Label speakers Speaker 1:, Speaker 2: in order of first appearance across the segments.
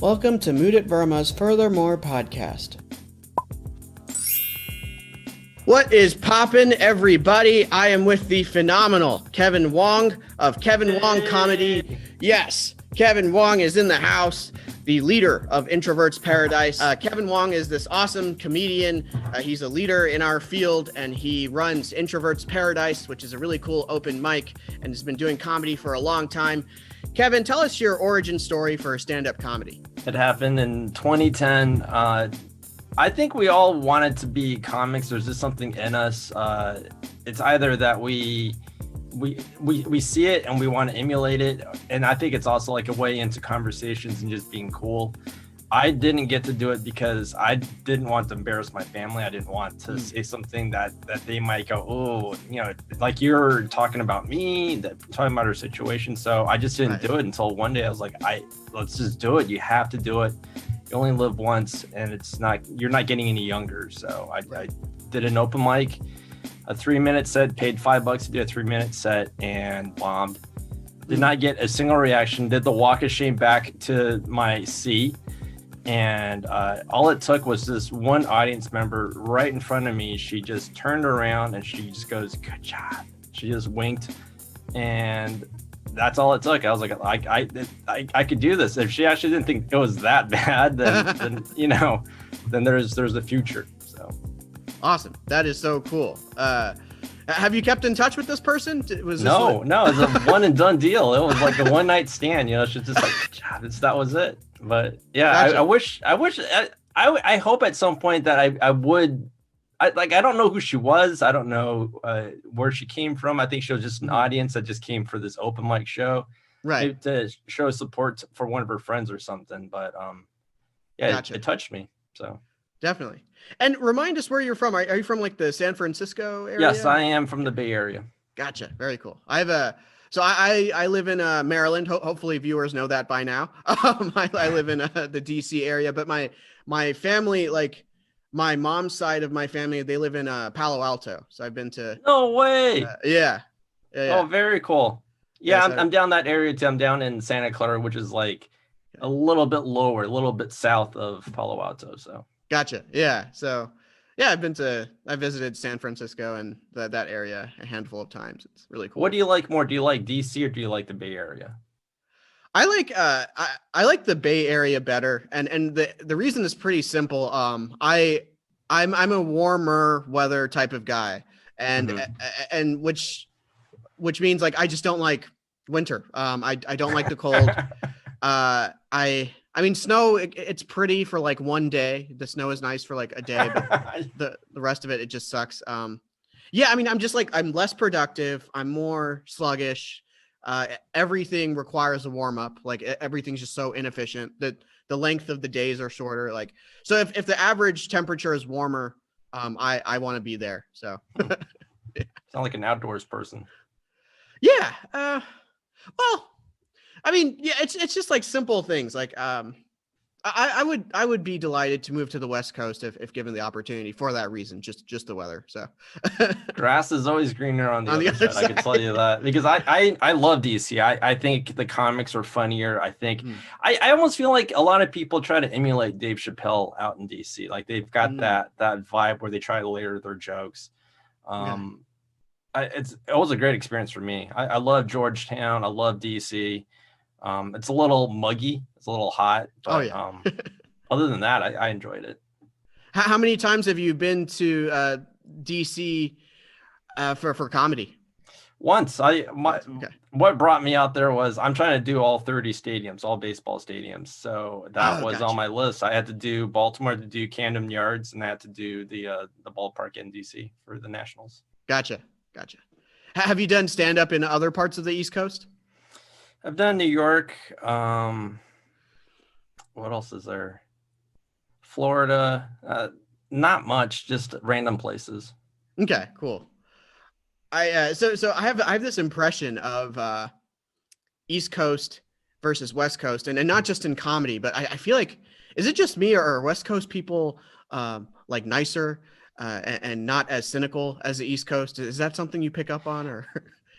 Speaker 1: Welcome to Mudit Verma's Furthermore podcast. What is poppin', everybody? I am with the phenomenal Kevin Wong of Kevin Wong Comedy. Yes, Kevin Wong is in the house, the leader of Introverts Paradise. Kevin Wong is this awesome comedian. He's a leader in our field, and he runs Introverts Paradise, which is a really cool open mic, and has been doing comedy for a long time. Kevin, tell us your origin story for stand-up comedy.
Speaker 2: It happened in 2010. I think we all wanted to be comics. There's just something in us. It's either that we see it and we want to emulate it, and I think it's also like a way into conversations and just being cool. I didn't get to do it because I didn't want to embarrass my family. I didn't want to say something that they might go, oh, you know, like you're talking about me, talking about our situation. So I just didn't do it until one day I was like, let's just do it. You have to do it. You only live once, and you're not getting any younger. So I did an open mic, a 3-minute set, paid $5 to do a 3-minute set, and bombed. Did not get a single reaction. Did the walk of shame back to my seat. And all it took was this one audience member right in front of me. She just turned around and she just goes, "Good job." She just winked, and that's all it took. I was like, I could do this. If she actually didn't think it was that bad, then you know, then there's the future. So
Speaker 1: awesome. That is so cool. Have you kept in touch with this person?
Speaker 2: No, it was a one and done deal. It was like a one night stand. You know, she's just like, that was it. But yeah, gotcha. I hope at some point that I would. I don't know who she was. I don't know where she came from. I think she was just an audience that just came for this open mic show,
Speaker 1: right?
Speaker 2: To show support for one of her friends or something. But yeah,
Speaker 1: gotcha.
Speaker 2: it touched me. So
Speaker 1: definitely. And remind us where you're from. Are you from like the San Francisco area?
Speaker 2: Yes, I am from the Bay Area.
Speaker 1: Gotcha. Very cool. I live in Maryland. Hopefully viewers know that by now. I live in the DC area, but my family, like my mom's side of my family, they live in Palo Alto. So I've been to.
Speaker 2: No way.
Speaker 1: Yeah.
Speaker 2: Oh, very cool. Yeah, I'm down that area too. I'm down in Santa Clara, which is like a little bit lower, a little bit south of Palo Alto. So.
Speaker 1: Gotcha. Yeah. So yeah, I visited San Francisco and that area a handful of times. It's really cool.
Speaker 2: What do you like more? Do you like DC or do you like the Bay Area?
Speaker 1: I like the Bay Area better. And the reason is pretty simple. I'm a warmer weather type of guy. And which means like I just don't like winter. I don't like the cold. I mean, snow, it's pretty for like one day. The snow is nice for like a day, but the rest of it just sucks. Yeah, I mean, I'm less productive. I'm more sluggish. Everything requires a warm up. Like everything's just so inefficient that the length of the days are shorter. Like, so if the average temperature is warmer, I want to be there. So
Speaker 2: Sound like an outdoors person.
Speaker 1: Yeah. Well, I mean, yeah, it's just like simple things. Like, I would be delighted to move to the West Coast if given the opportunity for that reason, just the weather. So
Speaker 2: grass is always greener on the other side. I can tell you that because I love DC. I think the comics are funnier. I think I almost feel like a lot of people try to emulate Dave Chappelle out in DC. Like they've got that vibe where they try to layer their jokes. It was a great experience for me. I love Georgetown. I love DC. It's a little muggy. It's a little hot. But, other than that, I enjoyed it.
Speaker 1: How many times have you been to DC for comedy?
Speaker 2: Once. What brought me out there was I'm trying to do all 30 stadiums, all baseball stadiums. So that was on my list. I had to do Baltimore, to do Camden Yards, and I had to do the ballpark in DC for the Nationals.
Speaker 1: Gotcha. Have you done stand up in other parts of the East Coast?
Speaker 2: I've done New York. What else is there? Florida. Not much, just random places.
Speaker 1: Okay, cool. So I have this impression of East Coast versus West Coast, and not just in comedy, but I feel like, is it just me or are West Coast people like nicer and not as cynical as the East Coast? Is that something you pick up on, or?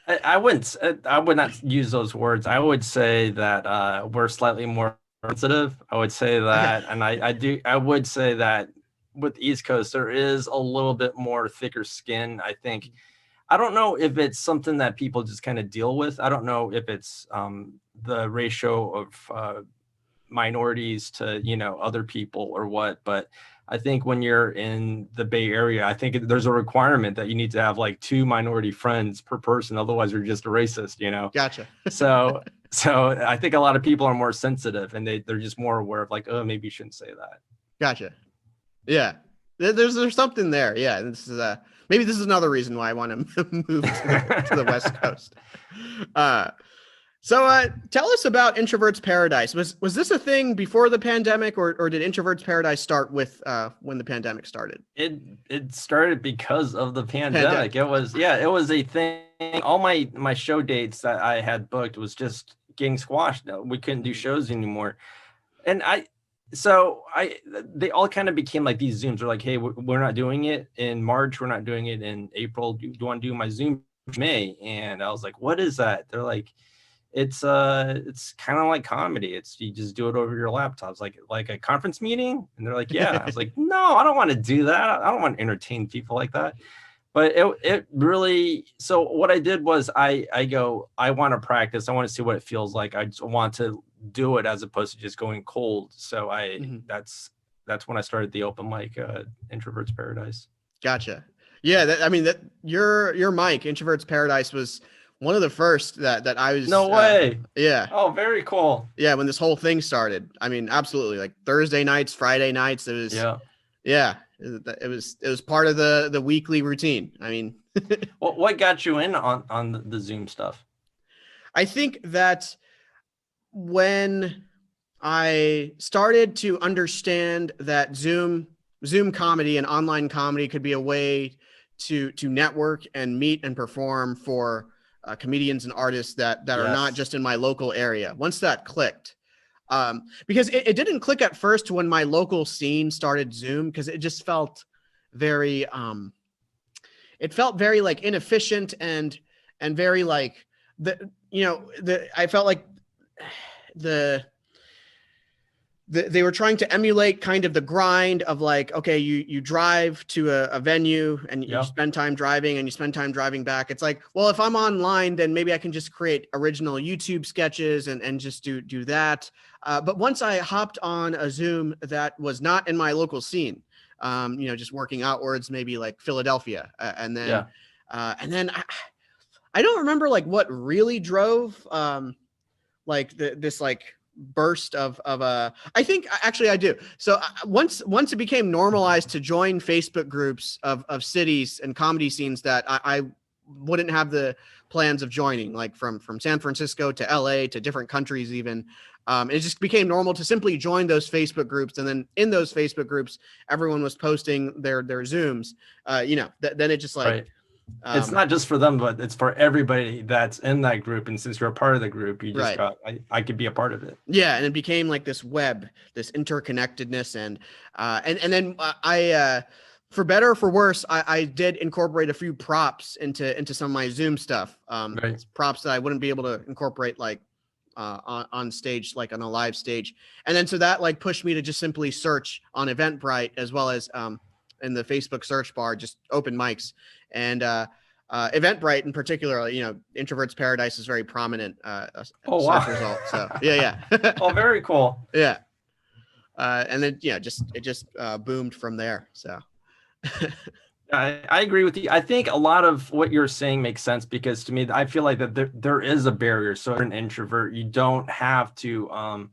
Speaker 2: I would not use those words. I would say that we're slightly more sensitive. I would say that, and I would say that with East Coast, there is a little bit more thicker skin. I think. I don't know if it's something that people just kind of deal with. I don't know if it's the ratio of minorities to, other people or what, but I think when you're in the Bay Area, I think there's a requirement that you need to have like 2 minority friends per person. Otherwise you're just a racist.
Speaker 1: Gotcha.
Speaker 2: So I think a lot of people are more sensitive and they're just more aware of like, oh, maybe you shouldn't say that. Gotcha.
Speaker 1: Yeah. There's something there. Yeah. This is maybe this is another reason why I want to move to the West Coast. So tell us about Introverts Paradise. Was this a thing before the pandemic, or did Introverts Paradise start with when the pandemic started?
Speaker 2: It started because of the pandemic. It was a thing. All my show dates that I had booked was just getting squashed. We couldn't do shows anymore, and they all kind of became like these Zooms. They're like, hey, we're not doing it in March. We're not doing it in April. Do you want to do my Zoom in May? And I was like, what is that? They're like, it's kind of like comedy. You just do it over your laptops, like a conference meeting. And they're like, yeah. I was like, no, I don't want to do that. I don't want to entertain people like that. But it really, so what I did was I want to practice. I want to see what it feels like. I just want to do it as opposed to just going cold. So that's when I started the open mic, Introverts Paradise.
Speaker 1: Gotcha. Yeah. That your mic, Introverts Paradise, was one of the first that I was.
Speaker 2: No way.
Speaker 1: Yeah.
Speaker 2: Oh, very cool.
Speaker 1: Yeah. When this whole thing started, absolutely. Like Thursday nights, Friday nights. It was. Yeah. It was part of the weekly routine.
Speaker 2: What got you in on the Zoom stuff?
Speaker 1: I think that when I started to understand that Zoom comedy and online comedy could be a way to network and meet and perform for comedians and artists that are not just in my local area. Once that clicked, because it didn't click at first when my local scene started Zoom, because it just felt very like inefficient and very like I felt like they were trying to emulate kind of the grind of like, okay, you drive to a venue and you spend time driving and you spend time driving back. It's like, well, if I'm online, then maybe I can just create original YouTube sketches and just do that. But once I hopped on a Zoom that was not in my local scene, just working outwards, maybe like Philadelphia, and then I don't remember like what really drove this burst of I think actually I do. So once it became normalized to join Facebook groups of cities and comedy scenes that I wouldn't have the plans of joining, like from San Francisco to LA to different countries even, it just became normal to simply join those Facebook groups, and then in those Facebook groups everyone was posting their Zooms. Then it just like
Speaker 2: right. It's not just for them, but it's for everybody that's in that group. And since you're a part of the group, you just I could be a part of it.
Speaker 1: Yeah. And it became like this web, this interconnectedness. And then I for better or for worse, I did incorporate a few props into some of my Zoom stuff. Props that I wouldn't be able to incorporate like on stage, like on a live stage. And then so that like pushed me to just simply search on Eventbrite, as well as in the Facebook search bar, just open mics. And Eventbrite in particular, Introverts Paradise is very prominent search result. So yeah.
Speaker 2: Oh, very cool.
Speaker 1: Yeah. And then it just boomed from there. So
Speaker 2: I agree with you. I think a lot of what you're saying makes sense, because to me, I feel like that there is a barrier. So if you're an introvert, you don't have to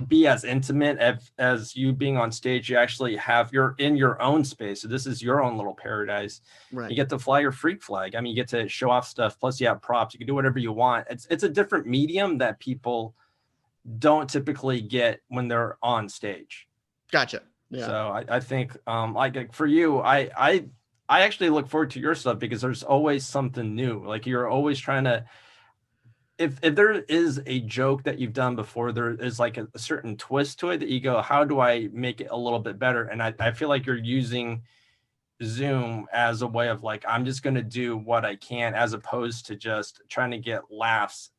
Speaker 2: be as intimate as you being on stage. You actually you're in your own space. So this is your own little paradise. Right. You get to fly your freak flag. You get to show off stuff. Plus you have props. You can do whatever you want. It's a different medium that people don't typically get when they're on stage.
Speaker 1: Gotcha. Yeah.
Speaker 2: So I think like for you, I actually look forward to your stuff, because there's always something new. Like you're always trying to, if there is a joke that you've done before, there is like a certain twist to it that you go, how do I make it a little bit better? And I feel like you're using Zoom as a way of like, I'm just going to do what I can, as opposed to just trying to get laughs.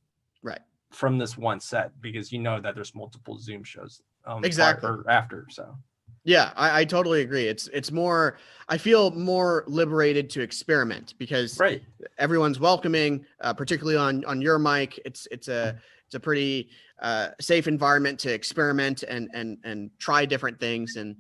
Speaker 1: Right.
Speaker 2: from this one set, because you know that there's multiple Zoom shows
Speaker 1: Exactly.
Speaker 2: or after. So
Speaker 1: yeah, I totally agree. It's more, I feel more liberated to experiment because
Speaker 2: right.
Speaker 1: everyone's welcoming, particularly on your mic. It's a pretty safe environment to experiment and try different things. And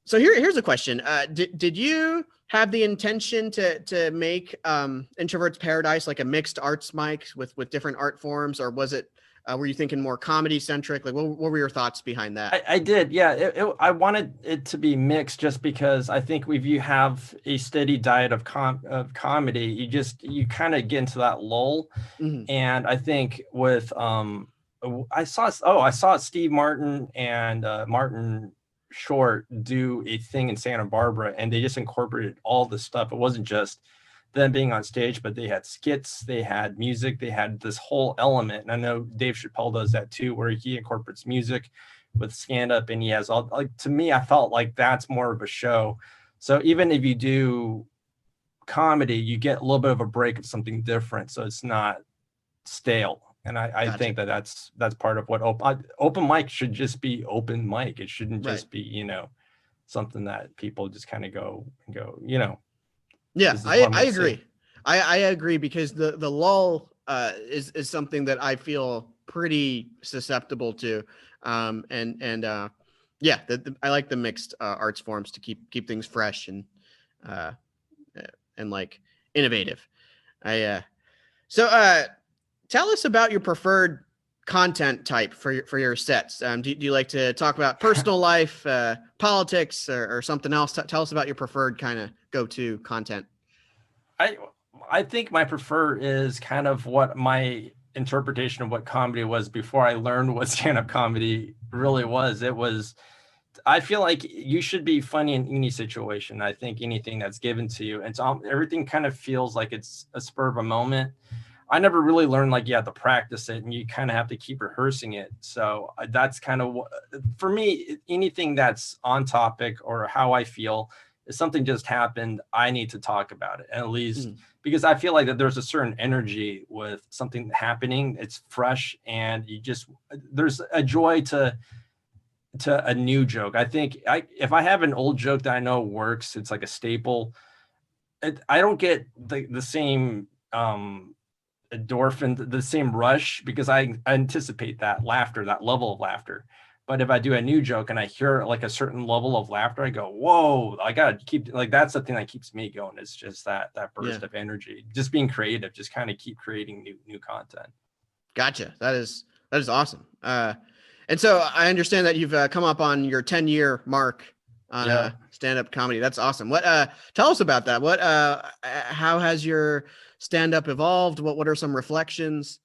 Speaker 1: so here's a question. Did you have the intention to make Introverts Paradise like a mixed arts mic with different art forms, or was it were you thinking more comedy centric? Like, what were your thoughts behind that?
Speaker 2: I did, yeah. I wanted it to be mixed just because I think if you have a steady diet of comedy, you kind of get into that lull.
Speaker 1: Mhm.
Speaker 2: And I think with I saw Steve Martin and Martin Short do a thing in Santa Barbara, and they just incorporated all the stuff. It wasn't just them being on stage, but they had skits, they had music, they had this whole element. And I know Dave Chappelle does that too, where he incorporates music with stand up, and he has all, like, to me, I felt like that's more of a show. So even if you do comedy, you get a little bit of a break of something different, so it's not stale. And I
Speaker 1: Gotcha.
Speaker 2: think that that's part of what open mic should just be. Open mic, it shouldn't just
Speaker 1: Right.
Speaker 2: be, something that people just kind of go,
Speaker 1: Yeah,
Speaker 2: this is what I'm
Speaker 1: I
Speaker 2: gonna see.
Speaker 1: agree. I agree because the lull is something that I feel pretty susceptible to, and yeah, I like the mixed arts forms to keep things fresh uh, and like innovative. I so tell us about your preferred content type for your sets. Do you like to talk about personal life, politics, or something else? Tell us about your preferred kind of go-to content.
Speaker 2: I I think my prefer is kind of what my interpretation of what comedy was before I learned what stand-up comedy really was. It was, I feel like you should be funny in any situation. I think anything that's given to you, and so everything kind of feels like it's a spur of a moment. I never really learned, like, you have to practice it and you kind of have to keep rehearsing it. So that's kind of what, for me, anything that's on topic or how I feel, if something just happened, I need to talk about it, at least,
Speaker 1: Mhm.
Speaker 2: because I feel like that there's a certain energy with something happening. It's fresh, and there's a joy to a new joke. I think if I have an old joke that I know works, it's like a staple. I don't get the same endorphin, the same rush, because I anticipate that laughter, that level of laughter. But if I do a new joke and I hear like a certain level of laughter, I go, whoa, I gotta keep, like, that's the thing that keeps me going. It's just that
Speaker 1: Yeah,
Speaker 2: burst of energy, just being creative, just kind of keep creating new content.
Speaker 1: gotcha. That is awesome. And so I understand that you've come up on your 10-year mark on
Speaker 2: Yeah.
Speaker 1: stand-up comedy. That's awesome. What tell us about that? What how has your stand-up evolved? What are some reflections?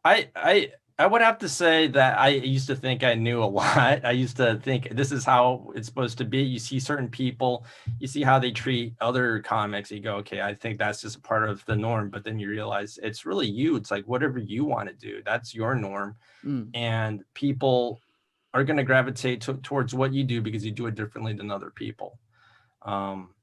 Speaker 2: I would have to say that I used to think I knew a lot. I used to think this is how it's supposed to be. You see certain people, you see how they treat other comics. You go, okay, I think that's just a part of the norm. But then you realize it's really you. It's like whatever you want to do, that's your norm.
Speaker 1: Mm,
Speaker 2: And people are going to gravitate towards what you do because you do it differently than other people. Um,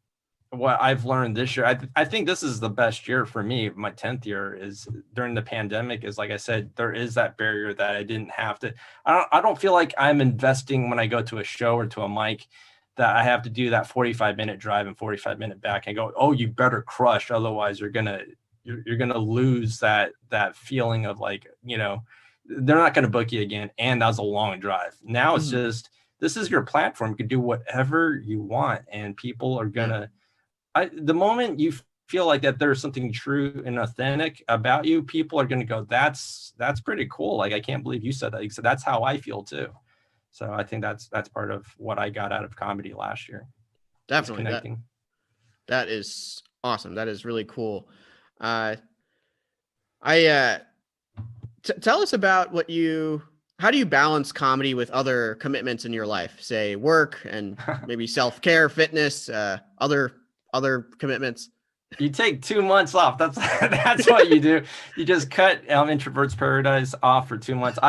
Speaker 2: what I've learned this year, I think this is the best year for me. My 10th year is during the pandemic, is, like I said, there is that barrier that I didn't have to, I don't feel like I'm investing when I go to a show or to a mic, that I have to do that 45-minute drive and 45-minute back and go, oh, you better crush. Otherwise you're going to lose that feeling of, like, they're not going to book you again. And that was a long drive. Now it's
Speaker 1: mhm.
Speaker 2: just, this is your platform. You can do whatever you want, and people are going
Speaker 1: Yeah.
Speaker 2: to, the moment you feel like that there's something true and authentic about you, people are going to go, that's pretty cool. Like, I can't believe you said that. So that's how I feel too. So I think that's part of what I got out of comedy last year, is
Speaker 1: Definitely.
Speaker 2: connecting.
Speaker 1: That is awesome. That is really cool. Uh, I tell us about how do you balance comedy with other commitments in your life, say work and maybe self-care, fitness, other commitments.
Speaker 2: You take 2 months off. That's that's what you do. You just cut Introverts Paradise off for 2 months.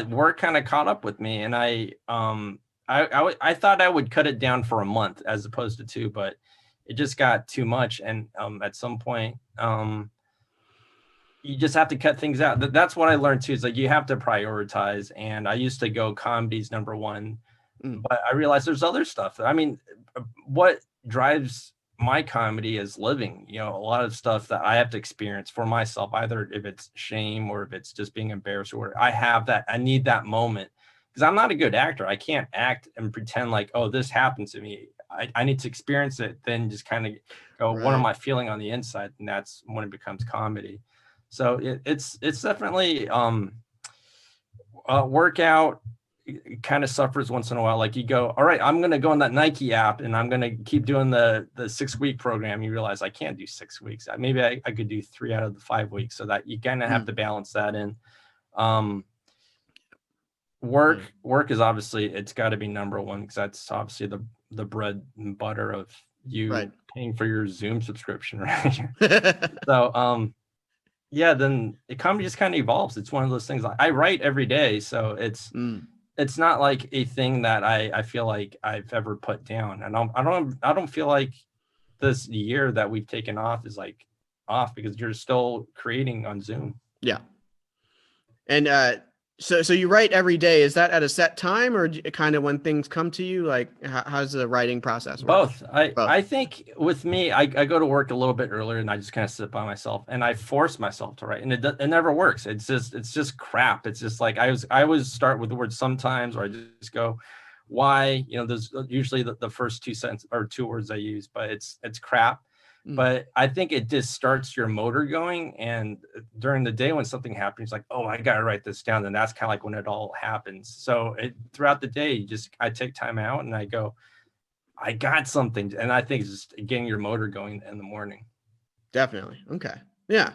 Speaker 2: Work kind of caught up with me, and I thought I would cut it down for a month as opposed to two, but it just got too much. And at some point, you just have to cut things out. That's what I learned too, is like you have to prioritize. And I used to go comedy's number one, but I realized there's other stuff. I mean, what drives my comedy is living, you know, a lot of stuff that I have to experience for myself, either if it's shame or if it's just being embarrassed, or I have that, I need that moment, because I'm not a good actor. I can't act and pretend like, oh, this happened to me. I need to experience it, then just kind of go, what am I feeling on the inside? And that's when it becomes comedy. So it's definitely workout. It kind of suffers once in a while. Like you go, all right, I'm going to go on that Nike app and I'm going to keep doing the 6-week program. You realize I can't do 6 weeks. Maybe I could do 3 out of the 5 weeks, so that you kind of have to balance that in. Work is obviously, it's got to be number one, because that's obviously the bread and butter of you paying for your Zoom subscription, right? So, yeah, then the comedy just kind of evolves. It's one of those things. I write every day, so it's not like a thing that I feel like I've ever put down. And I don't feel like this year that we've taken off is like off, because you're still creating on Zoom.
Speaker 1: Yeah. And so you write every day. Is that at a set time, or kind of when things come to you? Like, how's the writing process work?
Speaker 2: Both. I think with me, I go to work a little bit earlier and I just kind of sit by myself and I force myself to write, and it never works. It's just crap. It's just like I always start with the word sometimes, or I just go, why? You know, there's usually the first 2 sentences or 2 words I use, but it's crap. But I think it just starts your motor going. And during the day when something happens, like, oh, I got to write this down. And that's kind of like when it all happens. So throughout the day, I take time out and I go, I got something. And I think it's just getting your motor going in the morning.
Speaker 1: Definitely. Okay. Yeah.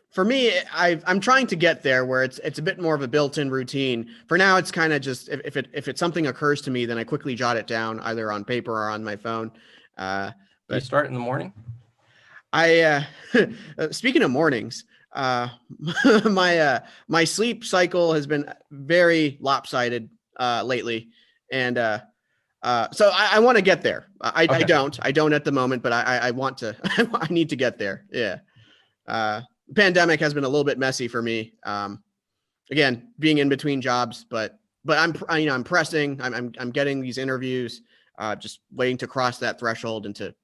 Speaker 1: For me, I'm trying to get there where it's a bit more of a built-in routine. For now, it's kind of just, if it's something occurs to me, then I quickly jot it down either on paper or on my phone.
Speaker 2: But you start in the morning?
Speaker 1: Speaking of mornings, my sleep cycle has been very lopsided lately, and so I want to get there. I don't at the moment, but I want to. I need to get there. Yeah. Pandemic has been a little bit messy for me. Again, being in between jobs, but I'm pressing. I'm getting these interviews. Just waiting to cross that threshold into,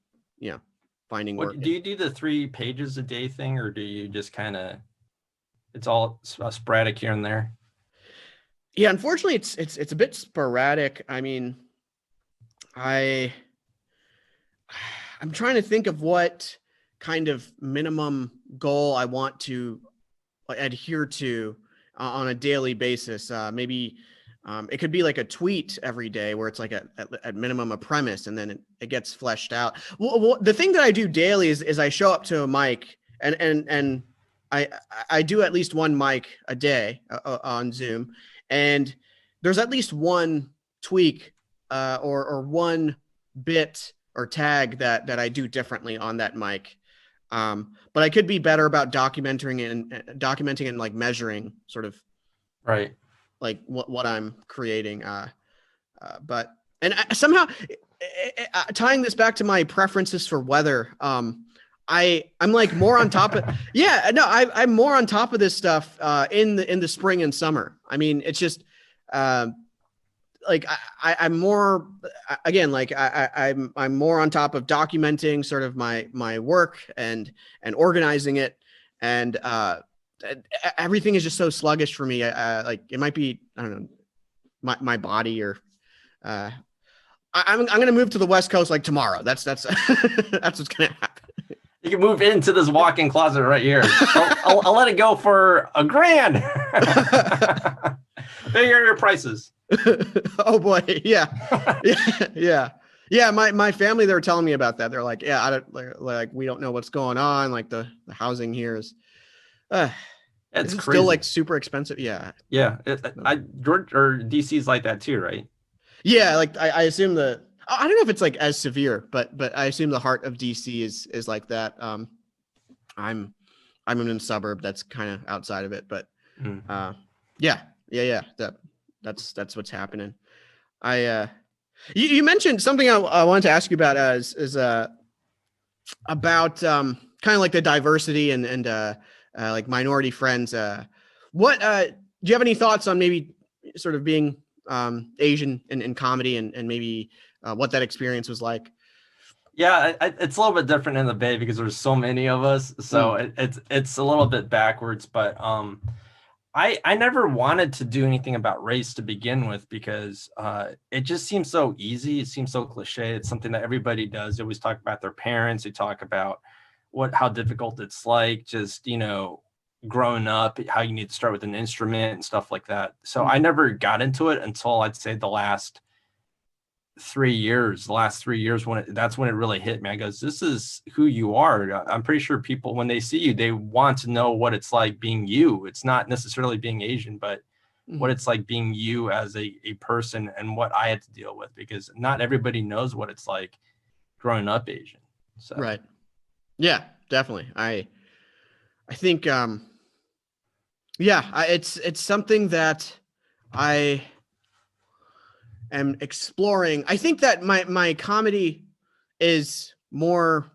Speaker 1: finding work.
Speaker 2: Do you do the 3 pages a day thing, or do you just kind of, it's all sporadic here and there?
Speaker 1: Yeah, unfortunately, it's a bit sporadic. I mean, I'm trying to think of what kind of minimum goal I want to adhere to on a daily basis. Maybe. It could be like a tweet every day where it's like at minimum a premise, and then it gets fleshed out. Well, the thing that I do daily is I show up to a mic, and I do at least one mic a day on Zoom, and there's at least one tweak or one bit or tag that I do differently on that mic. But I could be better about documenting and like measuring sort of
Speaker 2: right.
Speaker 1: Like what I'm creating. But somehow tying this back to my preferences for weather, I'm like more on top of, I'm more on top of this stuff in the spring and summer. I mean, it's just like I'm more, again, like I'm more on top of documenting sort of my work and organizing it, and everything is just so sluggish for me. Like it might be, I don't know, my body, or I'm going to move to the West Coast like tomorrow. That's that's what's going to happen.
Speaker 2: You can move into this walk-in closet right here. I'll let it go for $1,000. There are your prices.
Speaker 1: Oh boy. Yeah. My family, they were telling me about that. They're like, yeah, I don't like, we don't know what's going on. Like the housing here is, it's crazy. Still like super expensive. Yeah.
Speaker 2: Yeah. George or DC's like that too, right?
Speaker 1: Yeah. Like I assume I don't know if it's like as severe, but I assume the heart of DC is like that. I'm in a suburb that's kind of outside of it, but yeah. That's what's happening. You mentioned something I wanted to ask you about is about kind of like the diversity and like minority friends. What do you have any thoughts on maybe sort of being Asian in comedy and maybe what that experience was like?
Speaker 2: Yeah, it's a little bit different in the Bay because there's so many of us, so it's a little bit backwards. But I never wanted to do anything about race to begin with because it just seems so easy. It seems so cliche. It's something that everybody does. They always talk about their parents. They talk about how difficult it's like just, growing up, how you need to start with an instrument and stuff like that. So I never got into it until I'd say the last 3 years, that's when it really hit me. I goes, this is who you are. I'm pretty sure people, when they see you, they want to know what it's like being you. It's not necessarily being Asian, but what it's like being you as a person and what I had to deal with, because not everybody knows what it's like growing up Asian. So.
Speaker 1: Right. Yeah, definitely. I think, it's something that I am exploring. I think that my comedy is more,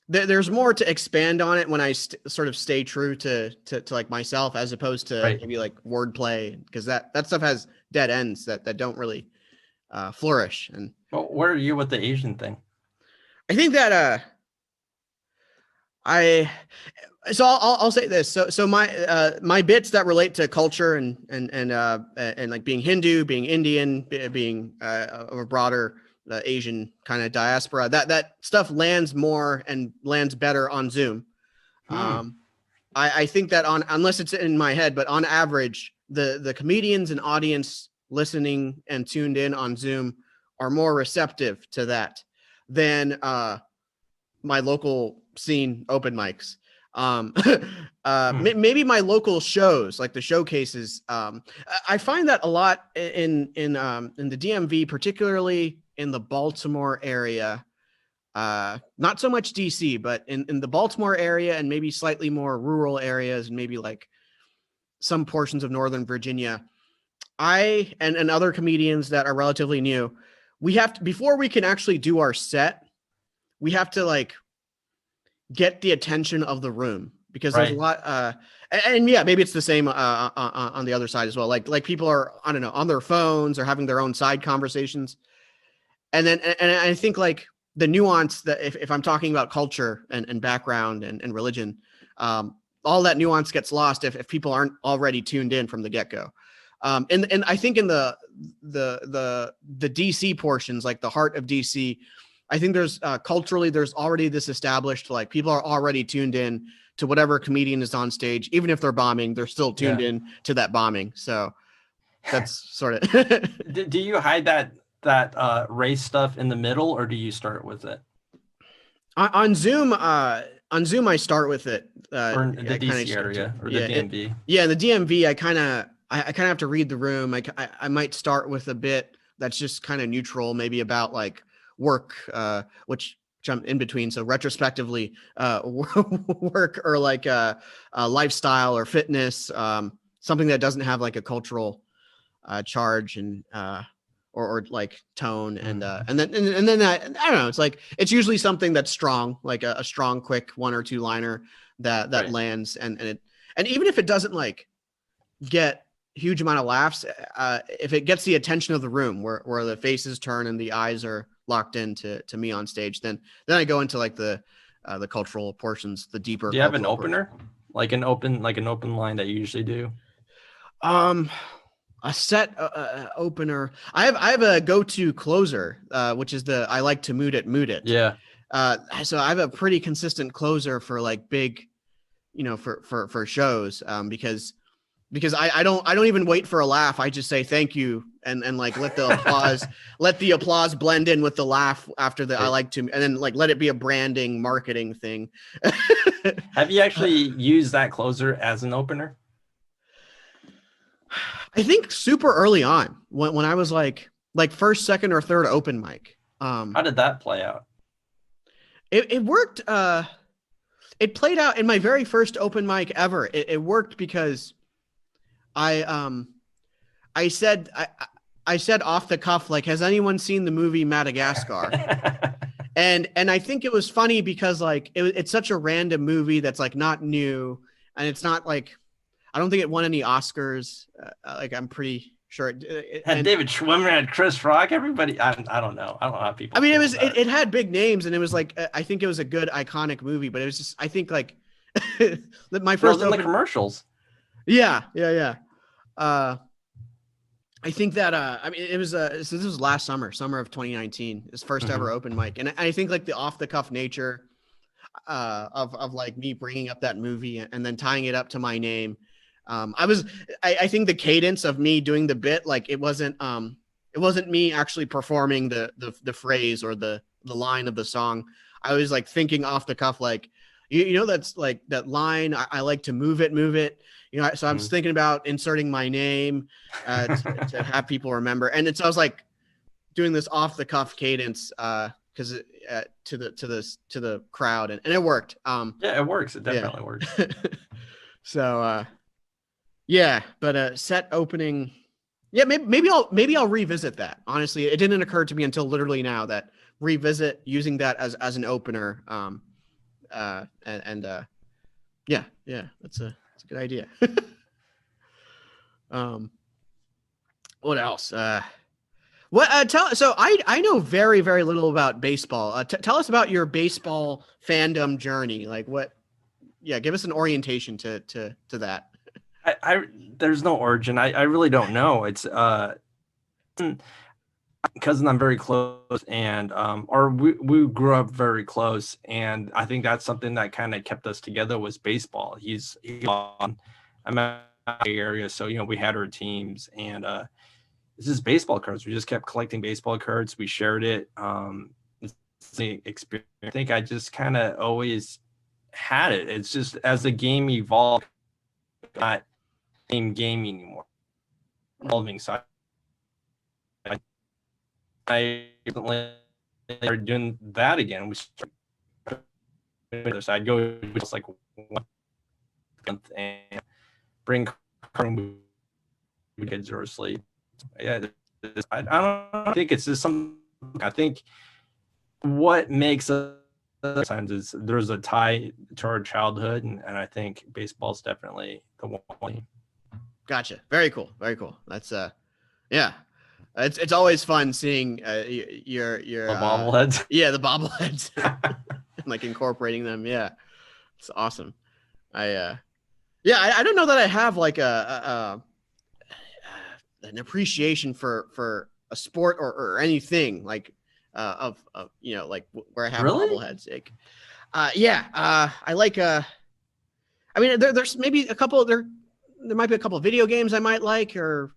Speaker 1: there's more to expand on it when I sort of stay true to like myself, as opposed to maybe like wordplay, because that stuff has dead ends that don't really flourish. And
Speaker 2: well, where are you with the Asian thing?
Speaker 1: I think that I'll say this. So my bits that relate to culture and like being Hindu, being Indian, being of a broader Asian kind of diaspora, that stuff lands more and lands better on Zoom. I think that unless it's in my head, but on average, the comedians and audience listening and tuned in on Zoom are more receptive to that than my local scene open mics. Maybe my local shows, like the showcases. I find that a lot in the DMV, particularly in the Baltimore area. Not so much DC, but in the Baltimore area and maybe slightly more rural areas and maybe like some portions of Northern Virginia. I and other comedians that are relatively new, we have to, before we can actually do our set, we have to like get the attention of the room, because there's a lot and yeah, maybe it's the same on the other side as well. Like people are, I don't know, on their phones or having their own side conversations. And I think like the nuance that if I'm talking about culture and background and religion, all that nuance gets lost if people aren't already tuned in from the get-go. And I think in the DC portions, like the heart of DC, I think there's culturally, there's already this established, like people are already tuned in to whatever comedian is on stage. Even if they're bombing, they're still tuned in to that bombing. So that's sort of.
Speaker 2: Do you hide that race stuff in the middle, or do you start with it?
Speaker 1: On Zoom, I start with it.
Speaker 2: Or in the DC area or the DMV.
Speaker 1: The DMV, I kind of have to read the room. I might start with a bit that's just kind of neutral, maybe about like work, which I'm in between. So retrospectively, work or like lifestyle or fitness, something that doesn't have like a cultural charge and or like tone and then I don't know. It's like it's usually something that's strong, like a strong, quick 1 or 2 liner that lands and even if it doesn't like get huge amount of laughs, if it gets the attention of the room where the faces turn and the eyes are locked into me on stage, then I go into like the cultural portions, the deeper.
Speaker 2: Do you have an opener, like an open line that you usually do?
Speaker 1: A set opener. I have a go-to closer, which is I like to mood it.
Speaker 2: Yeah.
Speaker 1: So I have a pretty consistent closer for like big, for shows, because I don't even wait for a laugh. I just say thank you and like let the applause blend in with the laugh after I like to, and then like let it be a branding marketing thing.
Speaker 2: Have you actually used that closer as an opener?
Speaker 1: I think super early on when I was like first, second, or third open mic.
Speaker 2: How did that play out?
Speaker 1: It worked. It played out in my very first open mic ever. It worked because I said off the cuff, like, has anyone seen the movie Madagascar? And I think it was funny because like it's such a random movie that's like not new, and it's not like I don't think it won any Oscars. Like I'm pretty sure
Speaker 2: had David Schwimmer, had Chris Rock, everybody. I don't know. I don't know how people.
Speaker 1: I mean, it had big names, and it was like I think it was a good iconic movie, but it was just I think like my first
Speaker 2: in the commercials.
Speaker 1: Yeah. I think that I mean it was so this was last summer of 2019, his first ever open mic, and I think like the off the cuff nature of like me bringing up that movie and then tying it up to my name. I think the cadence of me doing the bit, like it wasn't me actually performing the phrase or the line of the song. I was like thinking off the cuff, like you know that's like that line. I like to move it. You know, so I was thinking about inserting my name to have people remember, and I was like doing this off the cuff cadence because to the crowd, and it worked. Yeah,
Speaker 2: it works. It definitely works.
Speaker 1: So yeah, but set opening, yeah, maybe I'll revisit that. Honestly, it didn't occur to me until literally now that revisit using that as an opener. Yeah, that's a good idea. What else? So I know very, very little about baseball. Tell us about your baseball fandom journey. Like give us an orientation to that.
Speaker 2: There's no origin. I really don't know. It's cousin I'm very close, and we grew up very close, and I think that's something that kind of kept us together was baseball. He's on I'm at the area, so we had our teams, and it's just baseball cards. We just kept collecting baseball cards. We shared it. It's the experience. I think I just kind of always had it. It's just as the game evolved, not same game anymore. Evolving side. I started doing that again. So I'd go just like 1 month and bring kids or asleep. Yeah, I don't think it's just something. I think what makes us sometimes is there's a tie to our childhood, and I think baseball's definitely the one.
Speaker 1: Gotcha. Very cool. That's yeah. It's always fun seeing your
Speaker 2: the bobbleheads.
Speaker 1: Yeah, the bobbleheads, like incorporating them. Yeah, it's awesome. I don't know that I have like an appreciation for a sport or anything like of like where I have bobbleheads. Like, I like I mean there's maybe a couple there might be a couple of video games I might like or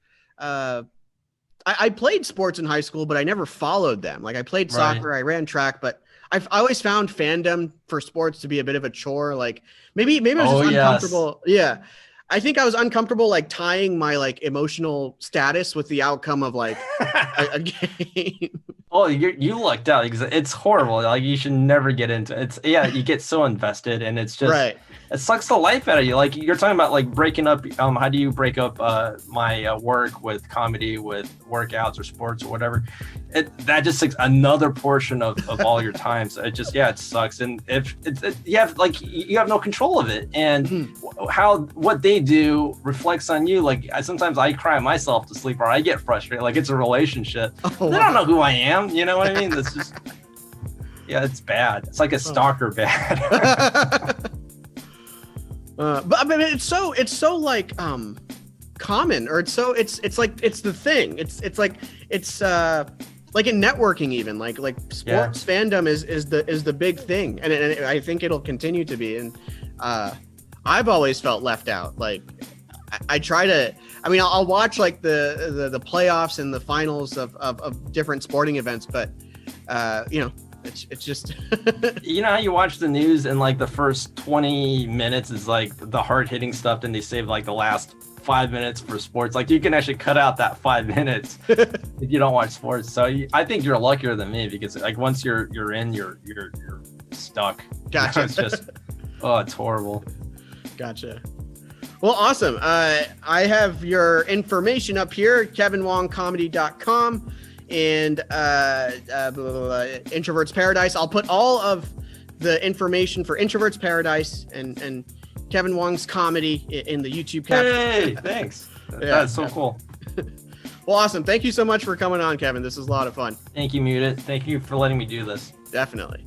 Speaker 1: I played sports in high school, but I never followed them. Like I played soccer, I ran track, but I always found fandom for sports to be a bit of a chore. Like maybe I was just uncomfortable. Yes. Yeah. I think I was uncomfortable like tying my like emotional status with the outcome of like a game.
Speaker 2: Oh, you lucked out because it's horrible. Like you should never get into it. You get so invested and it's just it sucks the life out of you. Like you're talking about like breaking up. How do you break up my work with comedy, with workouts or sports or whatever? That just takes another portion of all your time. So it just it sucks. And if you have no control of it, and what they do reflects on you. Like sometimes I cry myself to sleep or I get frustrated. Like it's a relationship. They don't know who I am. You know what I mean? That's just it's bad. It's like a stalker bad.
Speaker 1: But I mean, it's so like common, or it's like it's the thing. It's like in networking even like sports fandom is the big thing, and I think it'll continue to be. And I've always felt left out. Like I try to. I mean, I'll watch like the playoffs and the finals of different sporting events, but it's just
Speaker 2: how you watch the news and like the first 20 minutes is like the hard-hitting stuff, and they save like the last 5 minutes for sports. Like you can actually cut out that 5 minutes if you don't watch sports. So I think you're luckier than me because like once you're in, you're stuck.
Speaker 1: Gotcha.
Speaker 2: It's just it's horrible.
Speaker 1: Gotcha. Well, awesome. I have your information up here, kevinwongcomedy.com. and Introverts Paradise. I'll put all of the information for Introverts Paradise and Kevin Wong's comedy in the YouTube caption.
Speaker 2: Hey, thanks. That's so cool.
Speaker 1: Well, awesome. Thank you so much for coming on, Kevin. This was a lot of fun.
Speaker 2: Thank you, Muted. Thank you for letting me do this.
Speaker 1: Definitely.